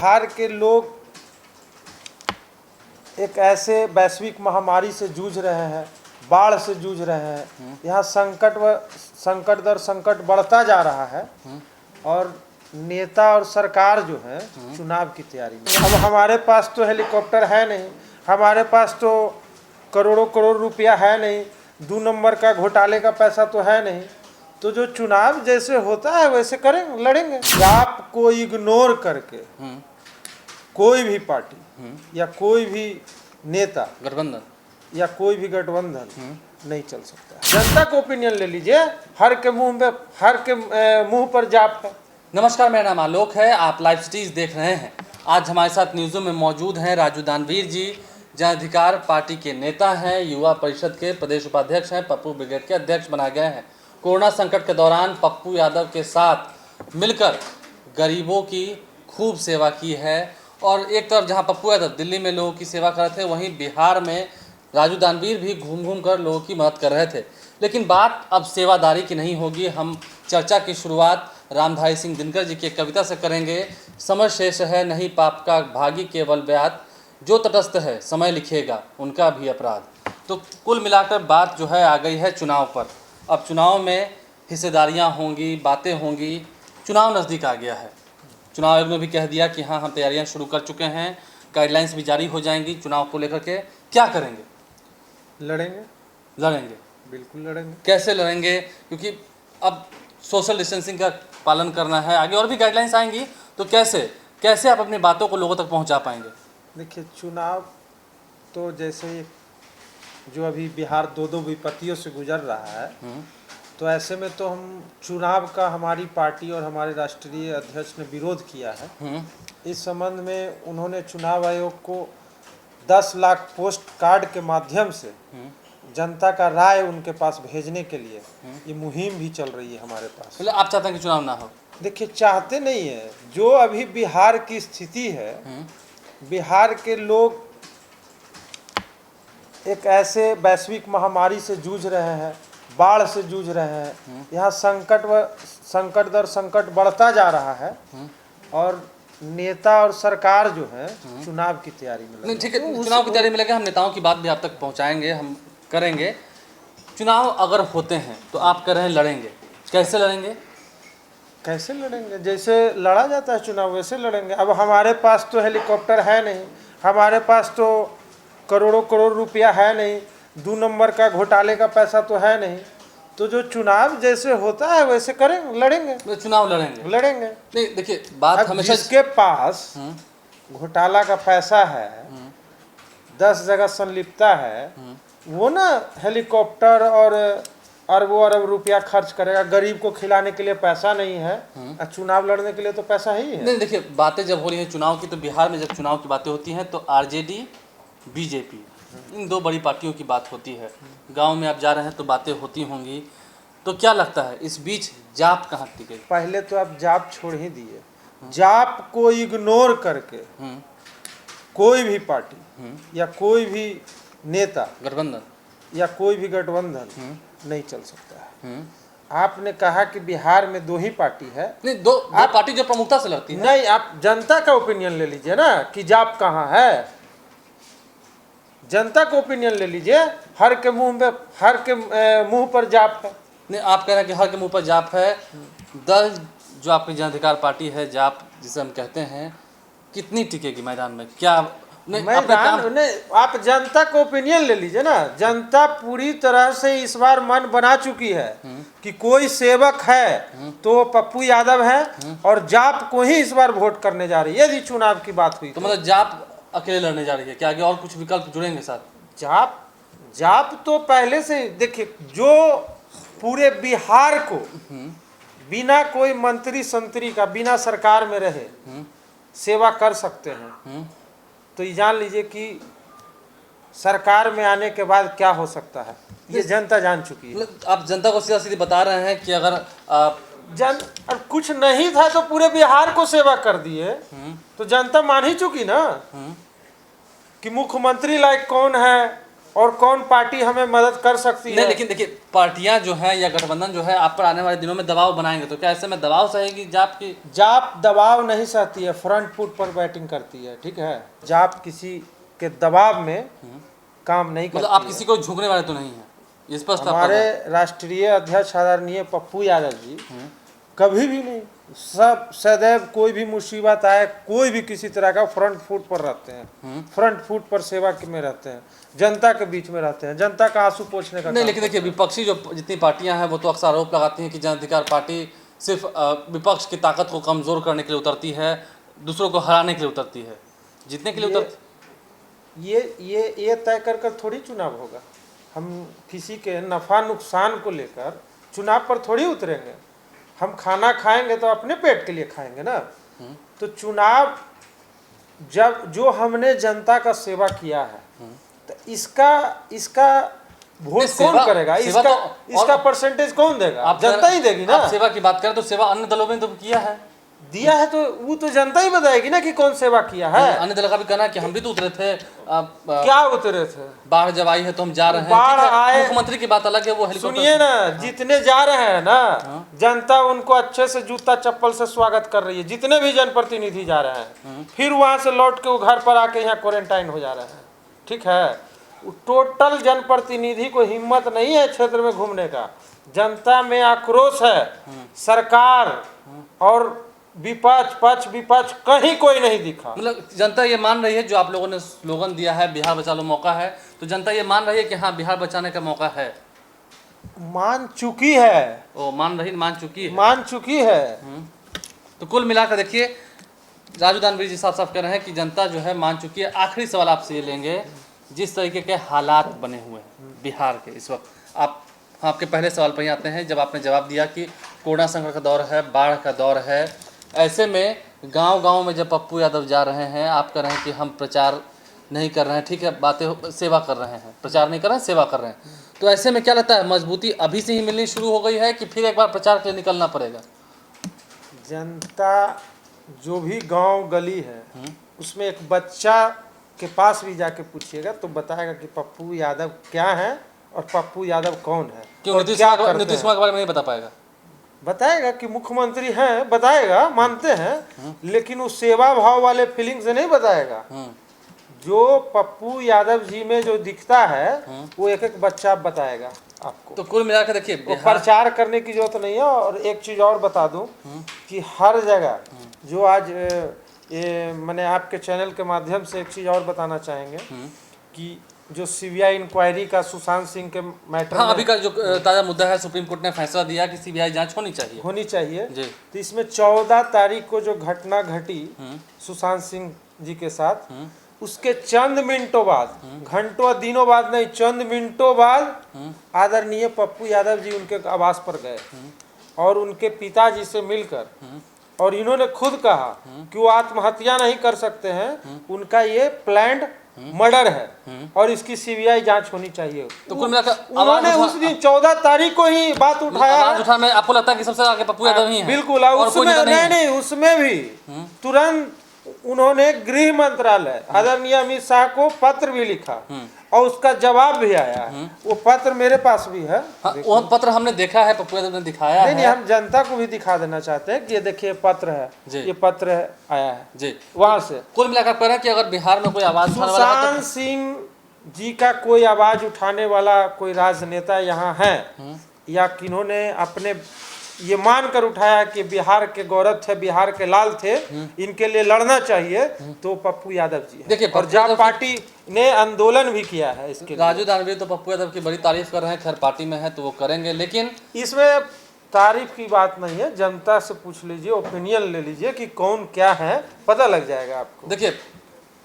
बिहार के लोग एक ऐसे वैश्विक महामारी से जूझ रहे हैं, बाढ़ से जूझ रहे हैं। यहाँ संकट दर संकट बढ़ता जा रहा है और नेता और सरकार जो है चुनाव की तैयारी में। अब हमारे पास तो हेलीकॉप्टर है नहीं, हमारे पास तो करोड़ों करोड़ रुपया है नहीं, 2 नंबर का घोटाले का पैसा तो है नहीं। तो जो चुनाव जैसे होता है वैसे करेंगे, लड़ेंगे। आपको इग्नोर करके कोई भी पार्टी या कोई भी नेता गठबंधन या कोई भी गठबंधन नहीं चल सकता है। जनता को ओपिनियन ले लीजिए, हर के मुंह पर जाप है। नमस्कार, मेरा नाम आलोक है, आप लाइव सिटीज देख रहे हैं। आज हमारे साथ न्यूज़ों में मौजूद हैं राजू दानवीर जी, जन अधिकार पार्टी के नेता हैं, युवा परिषद के प्रदेश उपाध्यक्ष हैं, पप्पू ब्रिगेड के अध्यक्ष बनाए गए हैं। कोरोना संकट के दौरान पप्पू यादव के साथ मिलकर गरीबों की खूब सेवा की है। और एक तरफ जहां पप्पू यादव दिल्ली में लोगों की सेवा कर रहे थे, वहीं बिहार में राजू दानवीर भी घूम घूम कर लोगों की मदद कर रहे थे। लेकिन बात अब सेवादारी की नहीं होगी। हम चर्चा की शुरुआत रामधारी सिंह दिनकर जी की एक कविता से करेंगे। समझ शेष है नहीं पाप का भागी केवल व्याध, जो तटस्थ है समय लिखेगा उनका भी अपराध। तो कुल मिलाकर बात जो है आ गई है चुनाव पर। अब चुनाव में हिस्सेदारियां होंगी, बातें होंगी। चुनाव नज़दीक आ गया है। चुनाव आयोग ने भी कह दिया कि हाँ, हम तैयारियां शुरू कर चुके हैं, गाइडलाइंस भी जारी हो जाएंगी। चुनाव को लेकर के क्या करेंगे? लड़ेंगे, बिल्कुल लड़ेंगे। कैसे लड़ेंगे? क्योंकि अब सोशल डिस्टेंसिंग का पालन करना है, आगे और भी गाइडलाइंस आएंगी, तो कैसे आप अपनी बातों को लोगों तक पहुंचा पाएंगे? देखिए, चुनाव तो जैसे जो अभी बिहार दो विपत्तियों से गुजर रहा है, तो ऐसे में तो हम चुनाव का हमारी पार्टी और हमारे राष्ट्रीय अध्यक्ष ने विरोध किया है। इस संबंध में उन्होंने चुनाव आयोग को 10 लाख पोस्ट कार्ड के माध्यम से जनता का राय उनके पास भेजने के लिए ये मुहिम भी चल रही है हमारे पास। मतलब आप चाहते हैं कि चुनाव ना हो? देखिए, चाहते नहीं है। जो अभी बिहार की स्थिति है, बिहार के लोग एक ऐसे वैश्विक महामारी से जूझ रहे हैं, बाढ़ से जूझ रहे हैं। यहाँ संकट दर संकट बढ़ता जा रहा है और नेता और सरकार जो है चुनाव की तैयारी में लगे। ठीक है, चुनाव की तैयारी में लगे। हम नेताओं की बात भी आप तक पहुंचाएंगे, हम करेंगे। चुनाव अगर होते हैं तो आप कह रहे हैं लड़ेंगे, कैसे लड़ेंगे? कैसे लड़ेंगे? जैसे लड़ा जाता है चुनाव वैसे लड़ेंगे। अब हमारे पास तो हेलीकॉप्टर है नहीं, हमारे पास तो करोड़ों करोड़ रुपया है नहीं, 2 नंबर का घोटाले का पैसा तो है नहीं। तो जो चुनाव जैसे होता है वैसे करेंगे, लड़ेंगे। चुनाव लड़ेंगे। नहीं, देखिए बात हमेशा जिसके पास घोटाला का पैसा है, 10 जगह संलिप्तता है, वो ना हेलीकॉप्टर और अरबों रुपया खर्च करेगा। गरीब को खिलाने के लिए पैसा नहीं है और चुनाव लड़ने के लिए तो पैसा ही है। नहीं, देखिए बातें जब हो रही है चुनाव की, तो बिहार में जब चुनाव की बातें होती हैं तो आरजेडी, बीजेपी, इन 2 बड़ी पार्टियों की बात होती है। गांव में आप जा रहे हैं तो बातें होती होंगी। तो क्या लगता है इस बीच जाप कहाँ टिके? पहले तो आप जाप छोड़ ही दिए। जाप को इग्नोर करके कोई भी पार्टी या कोई भी नेता गठबंधन या कोई भी गठबंधन नहीं चल सकता है। आपने कहा कि बिहार में 2 ही पार्टी है। नहीं, दो पार्टी जो प्रमुखता से लड़ती है। नहीं, आप जनता का ओपिनियन ले लीजिए ना कि जाप कहाँ है। जनता को ओपिनियन ले लीजिए, हर के मुंह पर जाप है। नहीं, आप कह रहे हैं कि हर के मुंह पर जाप है। दल जो आपकी जन अधिकार पार्टी है, जाप जिसे हम कहते हैं, कितनी टिकेगी मैदान में? क्या आप जनता को ओपिनियन ले लीजिए ना। जनता पूरी तरह से इस बार मन बना चुकी है कि कोई सेवक है तो पप्पू यादव है और जाप को ही इस बार वोट करने जा रही है। यदि चुनाव की बात हुई तो मतलब जाप अकेले लड़ने जा रही है क्या? आगे और कुछ विकल्प जुड़ेंगे साथ? जाप तो पहले से, देखिए, जो पूरे बिहार को बिना कोई मंत्री संतरी का, बिना सरकार में रहे सेवा कर सकते हैं, तो ये जान लीजिए कि सरकार में आने के बाद क्या हो सकता है ये जनता जान चुकी है। आप जनता को सीधा सीधी बता रहे हैं कि अगर अब कुछ नहीं था तो पूरे बिहार को सेवा कर दिए, तो जनता मान ही चुकी ना कि मुख्यमंत्री लायक कौन है, और कौन पार्टी हमें मदद कर सकती नहीं, है। लेकिन देखिए पार्टियां जो है या गठबंधन जो है आप पर आने वाले दिनों में दबाव बनाएंगे, तो क्या ऐसे में दबाव सहेगी जाप की? जाप दबाव नहीं सहती है, फ्रंट फुट पर बैटिंग करती है, ठीक है। जाप किसी के दबाव में काम नहीं करती मतलब आप है। किसी को झुकने वाले तो नहीं है, ये स्पष्ट आप हमारे कर रहे हैं। राष्ट्रीय अध्यक्ष आदरणीय पप्पू यादव जी कभी भी नहीं, सब सदैव कोई भी मुसीबत आए, कोई भी किसी तरह का फ्रंट फुट पर रहते हैं, फ्रंट फुट पर सेवा में रहते हैं, जनता के बीच में रहते हैं, जनता का आंसू पोंछने का नहीं, काम लेकिन देखिए विपक्षी जो जितनी पार्टियां हैं वो तो अक्सर आरोप लगाती हैं कि जन अधिकार पार्टी सिर्फ विपक्ष की ताकत को कमजोर करने के लिए उतरती है, दूसरों को हराने के लिए उतरती है, जीतने के लिए उतरती। ये तय कर थोड़ी चुनाव होगा। हम किसी के नफा नुकसान को लेकर चुनाव पर थोड़ी उतरेंगे। हम खाना खाएंगे तो अपने पेट के लिए खाएंगे ना। तो चुनाव जब जो हमने जनता का सेवा किया है तो इसका वोट सेवा- कौन करेगा, सेवा इसका परसेंटेज कौन देगा? जनता ही देगी ना। आप सेवा की बात करें तो सेवा अन्य दलों में तो किया है, दिया है तो वो तो जनता ही बताएगी ना कि कौन सेवा किया है। अन्य दल का भी कहना है कि हम भी तो उतरे थे, क्या उतरे थे? बाढ़ जब आई है तो हम जा रहे हैं, बाढ़ ठीक है, आए- मुख्यमंत्री की बात अलग है, वो हेलीकॉप्टर सुनिए ना, जितने जा रहे हैं ना, जनता उनको अच्छे से जूता चप्पल से स्वागत कर रही है। जितने भी जनप्रतिनिधि जा रहे हैं फिर वहां से लौट के वो घर पर आके यहाँ क्वारंटाइन हो जा रहे हैं, ठीक है। टोटल जनप्रतिनिधि को हिम्मत नहीं है क्षेत्र में घूमने का। जनता में आक्रोश है, सरकार और विपक्ष पक्ष विपक्ष कहीं कोई नहीं दिखा। मतलब जनता ये मान रही है, जो आप लोगों ने स्लोगन दिया है बिहार बचा लो मौका है, तो जनता ये मान रही है कि हाँ बिहार बचाने का मौका है, मान चुकी है, मान चुकी है। मान चुकी है। तो कुल मिलाकर देखिए राजू दानवीर जी साफ साफ कह रहे हैं कि जनता जो है मान चुकी है। आखिरी सवाल आपसे ये लेंगे, जिस तरीके के हालात बने हुए हैं बिहार के इस वक्त, आप आपके पहले सवाल पर ही आते हैं, जब आपने जवाब दिया कि कोरोना संकट का दौर है, बाढ़ का दौर है, ऐसे में गांव-गांव में जब पप्पू यादव जा रहे हैं, आप कह रहे हैं कि हम प्रचार नहीं कर रहे हैं, ठीक है, बातें सेवा कर रहे हैं, प्रचार नहीं कर रहे हैं, सेवा कर रहे हैं, तो ऐसे में क्या लगता है मजबूती अभी से ही मिलनी शुरू हो गई है कि फिर एक बार प्रचार के लिए निकलना पड़ेगा? जनता जो भी गांव गली है उसमें एक बच्चा के पास भी जाके पूछिएगा तो बताएगा कि पप्पू यादव क्या है और पप्पू यादव कौन है। क्यों और नीतीश क्या कुमार करते के हैं। बारे में नहीं बता पाएगा? बताएगा कि मुख्यमंत्री हैं, बताएगा, मानते हैं, लेकिन वो सेवा भाव वाले फीलिंग से नहीं बताएगा। जो पप्पू यादव जी में जो दिखता है वो एक एक बच्चा बताएगा आपको। तो कुल मिलाकर देखिए वो प्रचार करने की जरूरत नहीं है। और एक चीज और बता दूं कि हर जगह जो आज ये मैंने आपके चैनल के माध्यम से एक चीज और बताना चाहेंगे कि जो सीबीआई इंक्वायरी का सुशांत सिंह के मैटर हाँ, अभी का जो ताज़ा मुद्दा है, सुप्रीम कोर्ट ने फैसला दिया कि सीबीआई जांच होनी चाहिए जी। तो इसमें 14 तारीख को जो घटना घटी सुशांत सिंह जी के साथ, उसके चंद मिनटों बाद, घंटों दिनों बाद नहीं, चंद मिनटों बाद आदरणीय पप्पू यादव जी उनके आवास पर गए और उनके पिताजी से मिलकर, और इन्होंने खुद कहा कि वो आत्महत्या नहीं कर सकते हैं, उनका ये प्लान्ड मर्डर है और इसकी सीबीआई जांच होनी चाहिए। तो कुल मिलाकर उन्होंने उस दिन 14 तारीख को ही बात उठाया। में आपको लगता है कि सबसे आगे पप्पू यादव ही हैं? बिल्कुल। और उसमें नहीं, उसमें भी तुरंत उन्होंने गृह मंत्रालय आदरणीय अमित शाह को पत्र भी लिखा और उसका जवाब भी आया है। वो पत्र मेरे पास भी है। हाँ, वो पत्र हमने देखा है, पप्पू यादव ने दिखाया है। नहीं, हम जनता को भी दिखा देना चाहते हैं कि ये देखिए पत्र है, ये पत्र है, आया है जी वहां से। कुल मिलाकर कह रहे हैं कि अगर बिहार में कोई आवाज उठाने वाला है सुशांत सिंह जी का कोई आवाज उठाने वाला कोई राजनेता यहाँ है या किन्होंने अपने ये मानकर उठाया कि बिहार के गौरव थे, बिहार के लाल थे, इनके लिए लड़ना चाहिए, तो पप्पू यादव जी है। देखिए, और जब पार्टी ने आंदोलन भी किया है इसके लिए। राजू दानवीर तो पप्पू यादव की बड़ी तारीफ कर रहे हैं, खैर पार्टी में है तो वो करेंगे, लेकिन इसमें तारीफ की बात नहीं है। जनता से पूछ लीजिए, ओपिनियन ले लीजिए कि कौन क्या है, पता लग जाएगा आपको। देखिए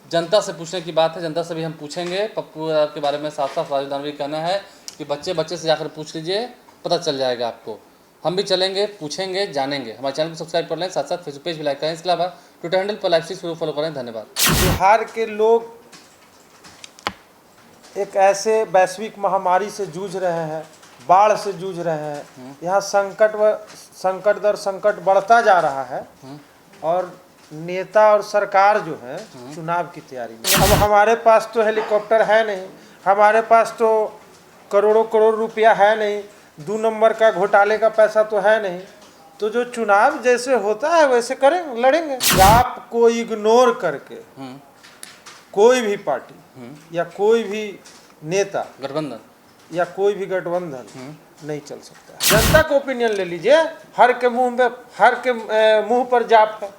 जनता से पूछने की बात है, जनता से भी हम पूछेंगे पप्पू यादव के बारे में। साफ साफ राजू दानवीर कहना है कि बच्चे से जाकर पूछ लीजिए, पता चल जाएगा आपको। हम भी चलेंगे, पूछेंगे, जानेंगे। हमारे चैनल को सब्सक्राइब कर लें, साथ साथ फेसबुक पेज भी लाइक करें। इसके अलावा ट्विटर हैंडल पर लाइव फॉलो करें। धन्यवाद। बिहार के लोग एक ऐसे वैश्विक महामारी से जूझ रहे हैं, बाढ़ से जूझ रहे हैं। यहाँ संकट दर संकट बढ़ता जा रहा है और नेता और सरकार जो है चुनाव की तैयारी में। अब हमारे पास तो हेलीकॉप्टर है नहीं, हमारे पास तो करोड़ों करोड़ रुपया है नहीं, 2 नंबर का घोटाले का पैसा तो है नहीं, तो जो चुनाव जैसे होता है वैसे करेंगे, लड़ेंगे। आपको इग्नोर करके कोई भी पार्टी या कोई भी नेता गठबंधन या कोई भी गठबंधन नहीं चल सकता है। जनता को ओपिनियन ले लीजिए, हर के मुंह पर जाप है।